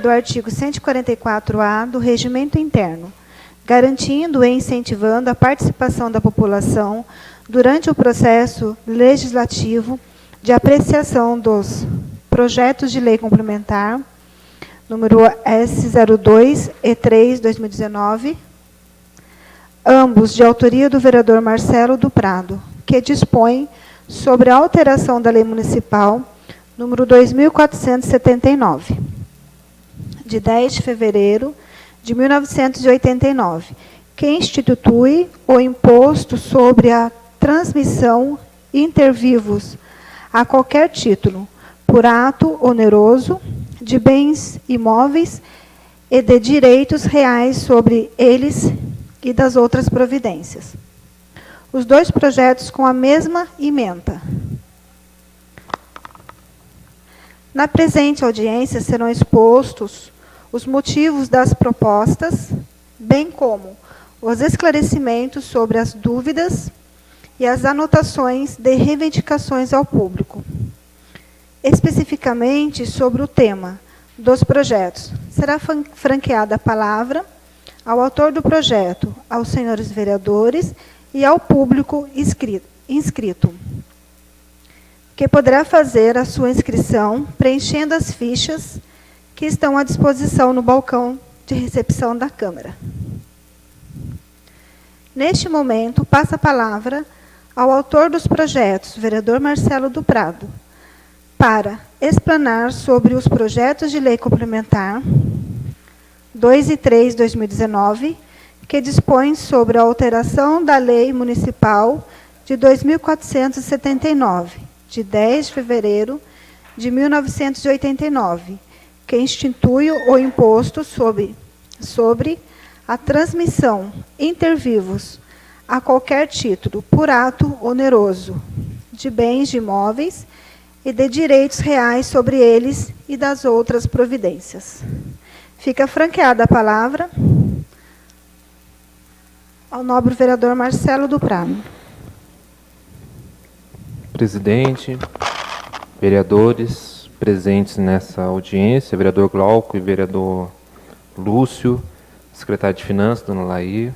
do artigo 144-A do Regimento Interno, garantindo e incentivando a participação da população durante o processo legislativo de apreciação dos projetos de lei complementar, número S02-E3-2019, ambos de autoria do vereador Marcelo do Prado, que dispõe sobre a alteração da Lei Municipal número 2479, de 10 de fevereiro de 1989, que institui o imposto sobre a transmissão inter vivos a qualquer título, por ato oneroso, de bens imóveis e de direitos reais sobre eles e das outras providências. Os dois projetos com a mesma ementa. Na presente audiência serão expostos os motivos das propostas, bem como os esclarecimentos sobre as dúvidas e as anotações de reivindicações ao público. Especificamente sobre o tema dos projetos, será franqueada a palavra ao autor do projeto, aos senhores vereadores e ao público inscrito, que poderá fazer a sua inscrição preenchendo as fichas que estão à disposição no balcão de recepção da Câmara. Neste momento, passa a palavra ao autor dos projetos, vereador Marcelo do Prado, para explanar sobre os projetos de lei complementar 2 e 3/2019, que dispõem sobre a alteração da Lei Municipal de 2479, de 10 de fevereiro de 1989, que institui o imposto sobre a transmissão inter vivos a qualquer título, por ato oneroso, de bens de imóveis e de direitos reais sobre eles e das outras providências. Fica franqueada a palavra ao nobre vereador Marcelo do Prado. Presidente, vereadores presentes nessa audiência, vereador Glauco e vereador Lúcio, secretário de Finanças, dona Laí,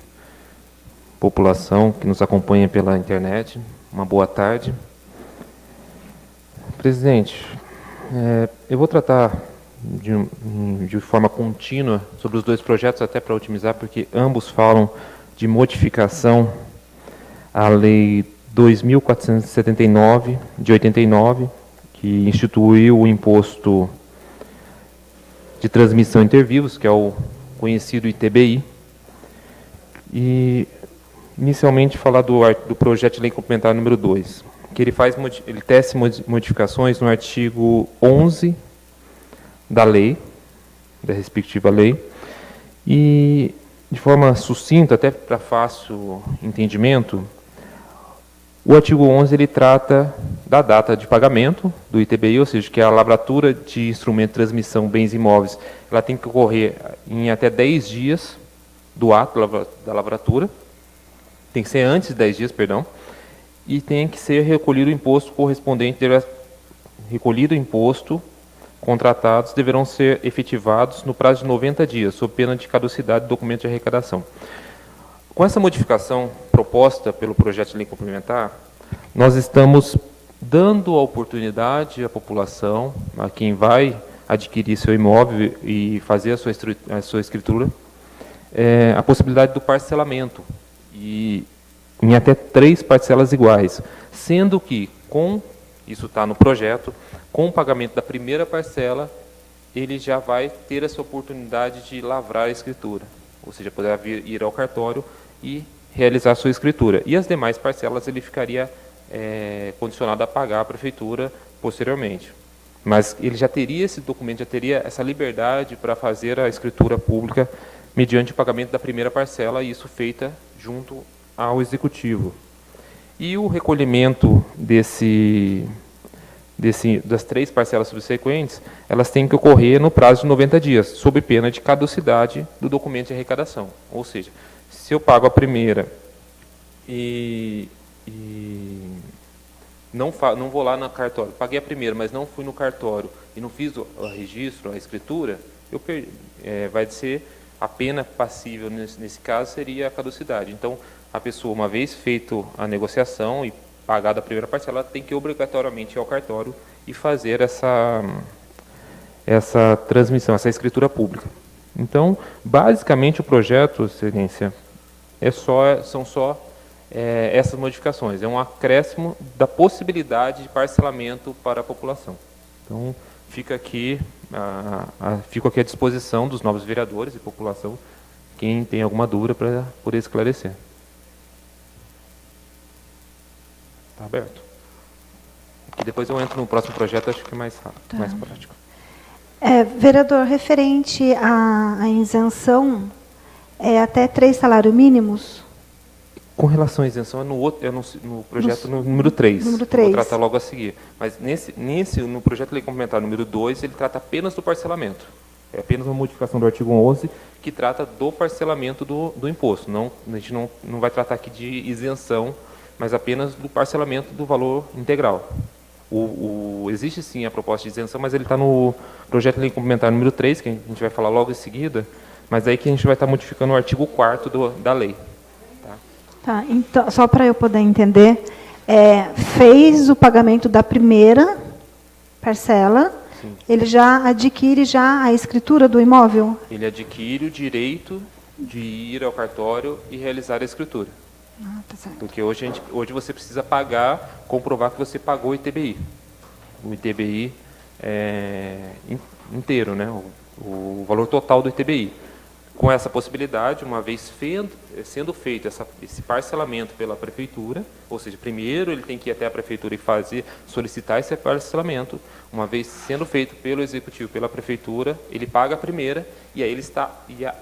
população que nos acompanha pela internet, uma boa tarde. Presidente, eu vou tratar de forma contínua sobre os dois projetos, até para otimizar, porque ambos falam de modificação à Lei 2.479, de 89, que instituiu o imposto de transmissão inter vivos, que é o conhecido ITBI. E, inicialmente, falar do projeto de lei complementar número 2, que ele tece modificações no artigo 11 da lei, da respectiva lei, e, de forma sucinta, até para fácil entendimento, o artigo 11 ele trata da data de pagamento do ITBI, ou seja, que a lavratura de instrumento de transmissão bens imóveis, ela tem que ocorrer em até 10 dias do ato da lavratura, tem que ser antes de 10 dias, perdão, e tem que ser recolhido o imposto correspondente, recolhido o imposto, contratados deverão ser efetivados no prazo de 90 dias, sob pena de caducidade do documento de arrecadação. Com essa modificação proposta pelo projeto de lei complementar, nós estamos dando a oportunidade à população, a quem vai adquirir seu imóvel e fazer a sua escritura, a possibilidade do parcelamento, e em até 3 parcelas iguais, sendo que, isso está no projeto, com o pagamento da primeira parcela, ele já vai ter essa oportunidade de lavrar a escritura, ou seja, poderá ir ao cartório e realizar a sua escritura. E as demais parcelas ele ficaria condicionado a pagar a prefeitura posteriormente. Mas ele já teria esse documento, já teria essa liberdade para fazer a escritura pública mediante o pagamento da primeira parcela, e isso feita junto ao executivo. E o recolhimento das 3 parcelas subsequentes, elas têm que ocorrer no prazo de 90 dias, sob pena de caducidade do documento de arrecadação. Ou seja, se eu pago a primeira e não vou lá no cartório, paguei a primeira, mas não fui no cartório e não fiz o registro, a escritura, vai ser a pena passível nesse caso seria a caducidade. Então, a pessoa, uma vez feito a negociação e pagada a primeira parcela, ela tem que obrigatoriamente ir ao cartório e fazer essa transmissão, essa escritura pública. Então, basicamente, o projeto, Excelência, são só essas modificações. É um acréscimo da possibilidade de parcelamento para a população. Então, fico aqui à disposição dos novos vereadores e população, quem tem alguma dúvida para poder esclarecer. Está aberto. E depois eu entro no próximo projeto, acho que é mais rápido, mais prático. Vereador, referente à isenção, até 3 salários mínimos? Com relação à isenção, no projeto número 3. Número 3. Vou tratar logo a seguir. Mas no projeto de lei complementar número 2, ele trata apenas do parcelamento. É apenas uma modificação do artigo 11 que trata do parcelamento do imposto. A gente não vai tratar aqui de isenção, mas apenas do parcelamento do valor integral. Existe sim a proposta de isenção, mas ele está no projeto de lei complementar número 3, que a gente vai falar logo em seguida, mas aí que a gente vai estar modificando o artigo 4º da lei. Tá, então, só para eu poder entender, fez o pagamento da primeira parcela, sim. Ele já adquire a escritura do imóvel? Ele adquire o direito de ir ao cartório e realizar a escritura. Tá certo. Porque hoje você precisa comprovar que você pagou o ITBI. O ITBI inteiro, né? O valor total do ITBI. Com essa possibilidade, uma vez sendo feito esse parcelamento pela prefeitura, ou seja, primeiro ele tem que ir até a prefeitura e solicitar esse parcelamento. Uma vez sendo feito pelo executivo, pela prefeitura, ele paga a primeira e aí ele está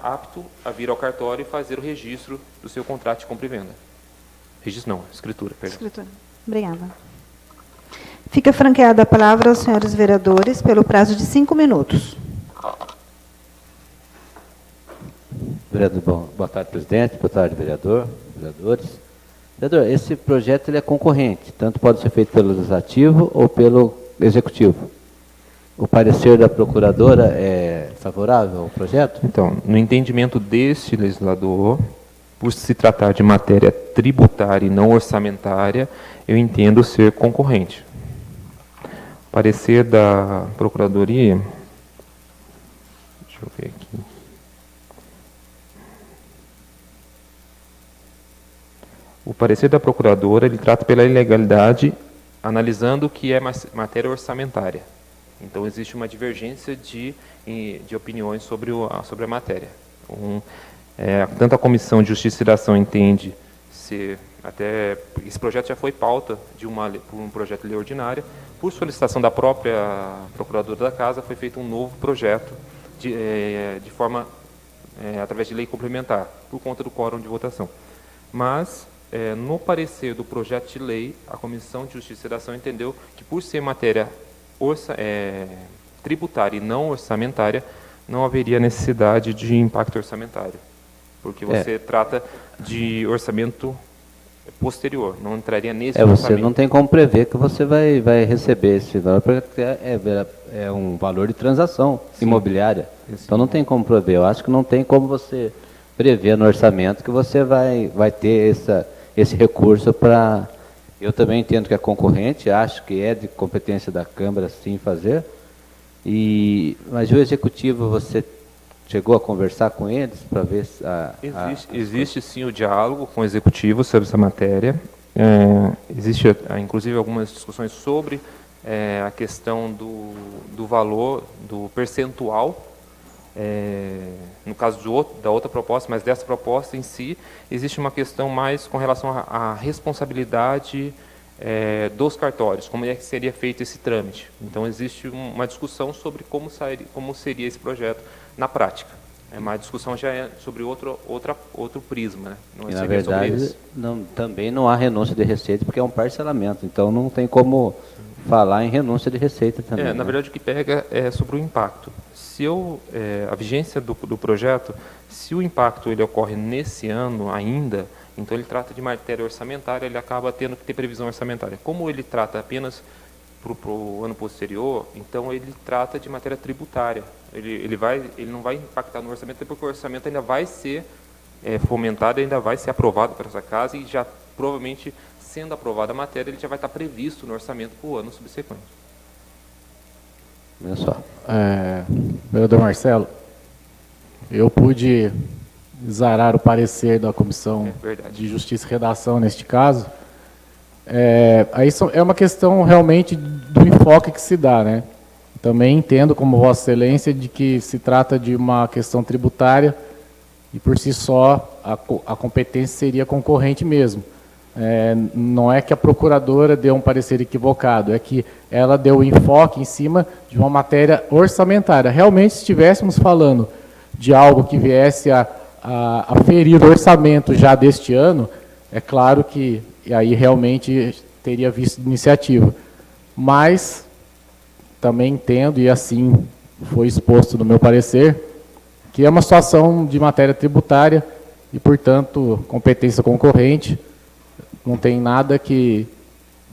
apto a vir ao cartório e fazer o registro do seu contrato de compra e venda. Registro não, escritura, perdão. Escritura. Obrigada. Fica franqueada a palavra aos senhores vereadores pelo prazo de 5 minutos. Vereador, boa tarde, presidente. Boa tarde, vereadores. Vereador, esse projeto ele é concorrente, tanto pode ser feito pelo legislativo ou pelo executivo. O parecer da procuradora é favorável ao projeto? Então, no entendimento deste legislador, por se tratar de matéria tributária e não orçamentária, eu entendo ser concorrente. O parecer da Procuradoria, deixa eu ver aqui. O parecer da Procuradora, ele trata pela ilegalidade, analisando o que é matéria orçamentária. Então, existe uma divergência de opiniões sobre a matéria. Tanto a Comissão de Justiça e Cidadão entende esse projeto já foi pauta por um projeto de lei ordinária. Por solicitação da própria Procuradora da Casa, foi feito um novo projeto de forma através de lei complementar, por conta do quórum de votação. Mas, no parecer do projeto de lei, a Comissão de Justiça e Cidadão entendeu que, por ser matéria tributária e não orçamentária, não haveria necessidade de impacto orçamentário, porque você trata de orçamento posterior, não entraria nesse orçamento. Você não tem como prever que você vai receber esse valor, porque é um valor de transação imobiliária. Sim. Então não tem como prever. Eu acho que não tem como você prever no orçamento que você vai ter esse recurso para... Eu também entendo que é concorrente, acho que é de competência da Câmara sim fazer. Mas o Executivo, você chegou a conversar com eles para ver se Existe sim o diálogo com o Executivo sobre essa matéria. Existe inclusive algumas discussões sobre a questão do valor, do percentual, no caso da outra proposta, mas dessa proposta em si, existe uma questão mais com relação à responsabilidade dos cartórios, como é que seria feito esse trâmite. Então, existe uma discussão sobre como seria esse projeto na prática. Uma discussão já é sobre outro prisma, né? Não na verdade, também não há renúncia de receita, porque é um parcelamento, então não tem como falar em renúncia de receita também. Na verdade, o que pega é sobre o impacto. A vigência do projeto, se o impacto ele ocorre nesse ano ainda, então ele trata de matéria orçamentária, ele acaba tendo que ter previsão orçamentária. Como ele trata apenas para o ano posterior, então ele trata de matéria tributária. Ele não vai impactar no orçamento, porque o orçamento ainda vai ser fomentado, ainda vai ser aprovado para essa casa, e já provavelmente, sendo aprovada a matéria, ele já vai estar previsto no orçamento para o ano subsequente. Olha só. Vereador Marcelo, eu pude zarar o parecer da Comissão de Justiça e Redação neste caso. Aí é uma questão realmente do enfoque que se dá, né? Também entendo, como Vossa Excelência, de que se trata de uma questão tributária e, por si só, a competência seria concorrente mesmo. Não é que a procuradora deu um parecer equivocado, é que ela deu o enfoque em cima de uma matéria orçamentária. Realmente, se estivéssemos falando de algo que viesse a ferir o orçamento já deste ano, é claro que aí realmente teria visto de iniciativa. Mas também entendo, e assim foi exposto no meu parecer, que é uma situação de matéria tributária e, portanto, competência concorrente. Não tem nada de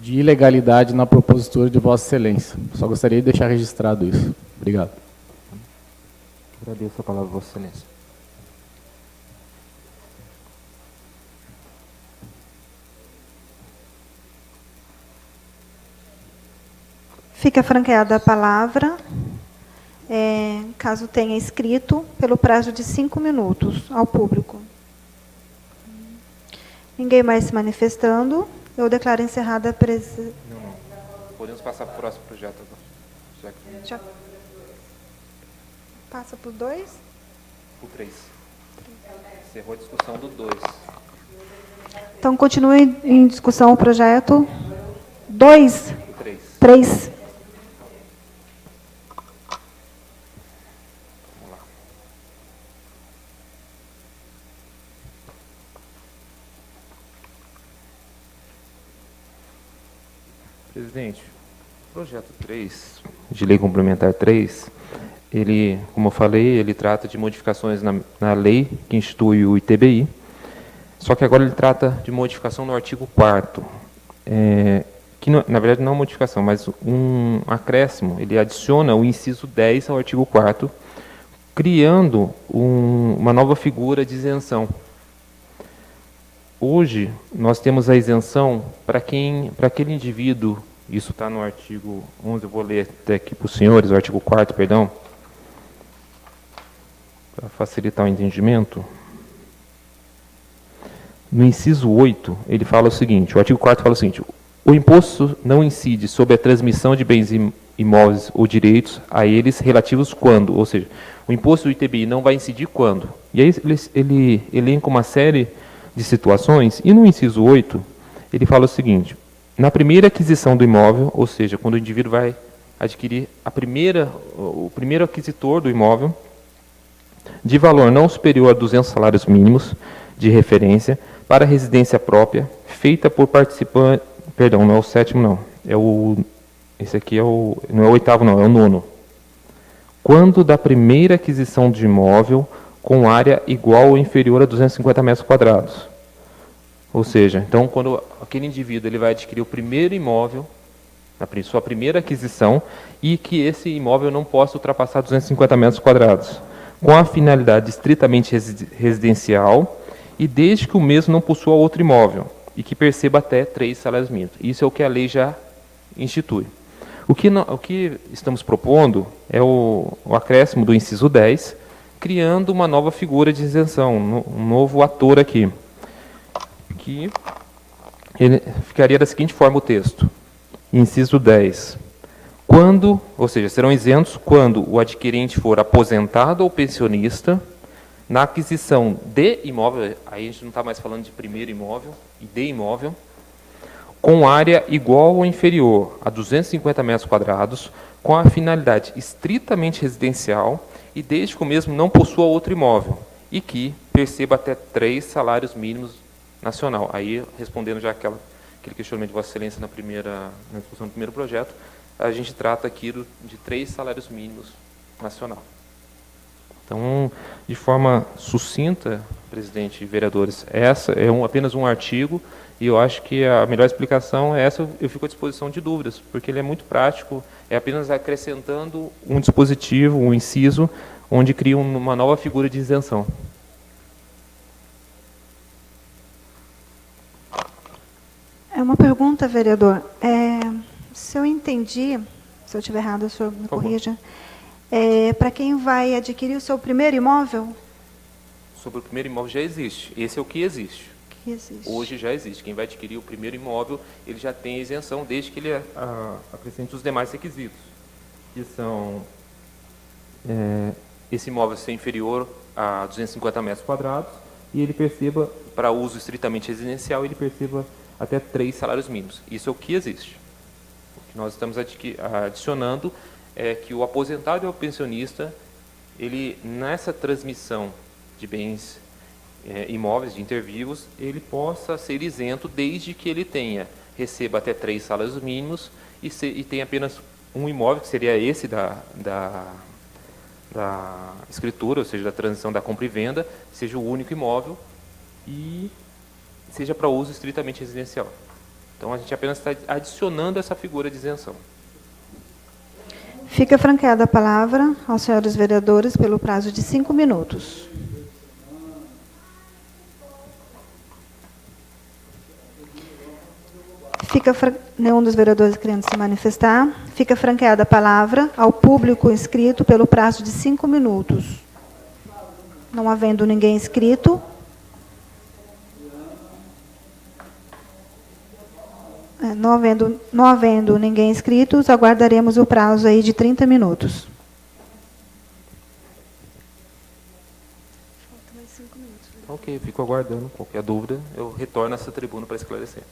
ilegalidade na propositura de Vossa Excelência. Só gostaria de deixar registrado isso. Obrigado. Agradeço a palavra, Vossa Excelência. Fica franqueada a palavra, caso tenha escrito, pelo prazo de 5 minutos ao público. Ninguém mais se manifestando, eu declaro encerrada a presença. Não. Podemos passar para o próximo projeto agora. Já passa para o 2? O 3. Encerrou a discussão do 2. Então, continue em discussão o projeto 2. O 3. 3. Presidente, o projeto 3, de lei complementar 3, ele, como eu falei, ele trata de modificações na lei que institui o ITBI, só que agora ele trata de modificação no artigo 4º, que na verdade não é uma modificação, mas um acréscimo, ele adiciona o inciso 10 ao artigo 4º, criando uma nova figura de isenção. Hoje, nós temos a isenção para aquele indivíduo, isso está no artigo 11, eu vou ler até aqui para os senhores, o artigo 4º, perdão, para facilitar o entendimento. No inciso 8, ele fala o seguinte, o artigo 4º fala o seguinte: o imposto não incide sobre a transmissão de bens imóveis ou direitos a eles relativos quando, ou seja, o imposto do ITBI não vai incidir quando. E aí ele elenca uma série de situações, e no inciso 8, ele fala o seguinte: na primeira aquisição do imóvel, ou seja, quando o indivíduo vai adquirir o primeiro aquisitor do imóvel, de valor não superior a 200 salários mínimos de referência, para residência própria, feita por participante, perdão, não é o 7º não, esse aqui não é o 8º não, é o 9º. Quando da primeira aquisição de imóvel, com área igual ou inferior a 250 metros quadrados. Ou seja, então, quando aquele indivíduo ele vai adquirir o primeiro imóvel, na sua primeira aquisição, e que esse imóvel não possa ultrapassar 250 metros quadrados, com a finalidade estritamente residencial, e desde que o mesmo não possua outro imóvel, e que perceba até 3 salários mínimos. Isso é o que a lei já institui. O que estamos propondo é o acréscimo do inciso 10, criando uma nova figura de isenção, um novo ator aqui, que ele ficaria da seguinte forma o texto. Inciso 10. Ou seja, serão isentos quando o adquirente for aposentado ou pensionista, na aquisição de imóvel, aí a gente não está mais falando de primeiro imóvel, e de imóvel, com área igual ou inferior a 250 metros quadrados, com a finalidade estritamente residencial, e desde que o mesmo não possua outro imóvel, e que perceba até 3 salários mínimos nacional. Aí, respondendo já aquele questionamento de Vossa Excelência na discussão do primeiro projeto, a gente trata aqui de 3 salários mínimos nacional. Então, De forma sucinta, presidente e vereadores, essa é apenas um artigo e eu acho que a melhor explicação é essa. Eu fico à disposição de dúvidas, porque ele é muito prático, é apenas acrescentando um dispositivo, um inciso, onde cria uma nova figura de isenção. É uma pergunta, vereador. Se eu entendi, se eu estiver errado, o senhor me corrija. Para quem vai adquirir o seu primeiro imóvel? Sobre o primeiro imóvel já existe. Esse é o que existe. Que existe. Hoje já existe. Quem vai adquirir o primeiro imóvel, ele já tem isenção, desde que ele acrescente os demais requisitos, que são esse imóvel ser inferior a 250 metros quadrados e ele perceba, para uso estritamente residencial, ele perceba até 3 salários mínimos. Isso é o que existe. O que nós estamos adicionando é que o aposentado e o pensionista, ele, nessa transmissão de bens imóveis, de inter vivos, ele possa ser isento desde que ele receba até 3 salários mínimos e tenha apenas um imóvel, que seria esse da escritura, ou seja, da transição da compra e venda, seja o único imóvel e seja para uso estritamente residencial. Então, a gente apenas está adicionando essa figura de isenção. Fica franqueada a palavra aos senhores vereadores pelo prazo de 5 minutos. Nenhum dos vereadores querendo se manifestar. Fica franqueada a palavra ao público inscrito pelo prazo de 5 minutos. Não havendo ninguém inscrito. Não havendo ninguém inscrito, aguardaremos o prazo aí de 30 minutos. Ok, fico aguardando. Qualquer dúvida, eu retorno a essa tribuna para esclarecer.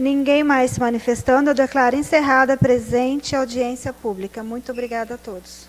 Ninguém mais se manifestando, eu declaro encerrada a presente audiência pública. Muito obrigada a todos.